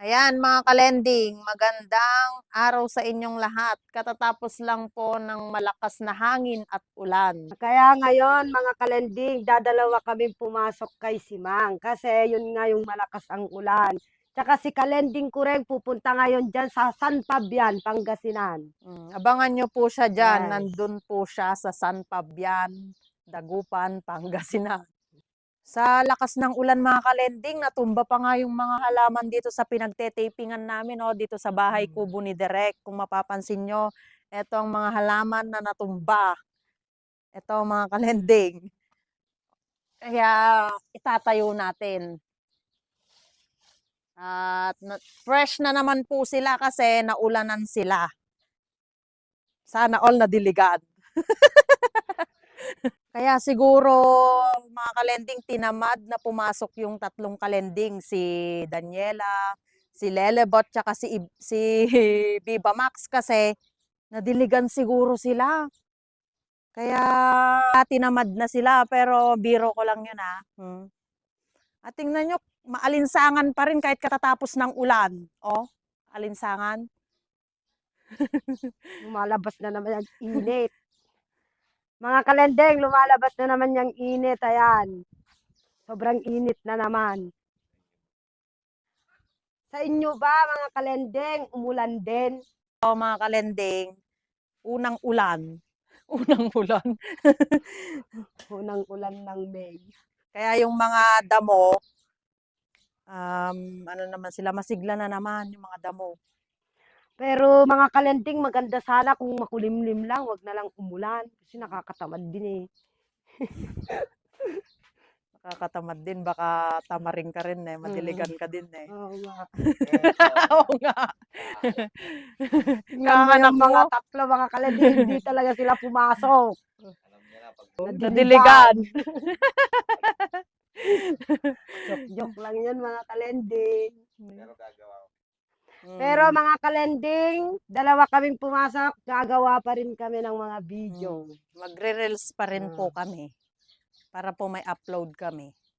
Ayan mga kalending, magandang araw sa inyong lahat. Katatapos lang po ng malakas na hangin at ulan. Kaya ngayon mga kalending, dadalawa kaming pumasok kay Simang kasi yun nga yung malakas ang ulan. Tsaka si kalending ko rin pupunta ngayon dyan sa San Fabian, Pangasinan. Abangan nyo po siya dyan. Yes. Nandun po siya sa San Fabian, Dagupan, Pangasinan. Sa lakas ng ulan mga kalending, natumba pa nga yung mga halaman dito sa pinagte-tapingan namin, dito sa bahay kubo ni Direk. Kung mapapansin nyo, eto ang mga halaman na natumba. Eto mga kalending. Kaya itatayo natin. At fresh na naman po sila kasi naulanan sila. Sana all nadiligan. Kaya siguro mga kalending tinamad na pumasok yung tatlong kalending, si Daniela, si Lelebot, tsaka si Viva Max kasi nadiligan siguro sila. Kaya tinamad na sila pero biro ko lang yun At tingnan nyo, maalinsangan pa rin kahit katatapos ng ulan. Alinsangan. Lumalabas na naman yung init. Mga kalending, lumalabas na naman yung init. Ayan. Sobrang init na naman. Sa inyo ba mga kalending, umulan din? Mga kalending, unang ulan. Unang ulan. Unang ulan ng May. Kaya yung mga damo, ano naman sila, masigla na naman yung mga damo. Pero mga kalending, maganda sana kung makulimlim lang, wag na lang umulan. Kasi nakakatamad din eh. Nakakatamad din, baka tamaring ka rin madiligan ka din Oo nga. Oo nga. Tingnan mo yung mga tatlo, mga kalending, hindi talaga sila pumasok. Nadiligan. Joke lang yan mga kalending. Mm. Pero mga kalending, dalawa kaming pumasok, gagawa pa rin kami ng mga video. Magre-reels pa rin po kami para po may upload kami.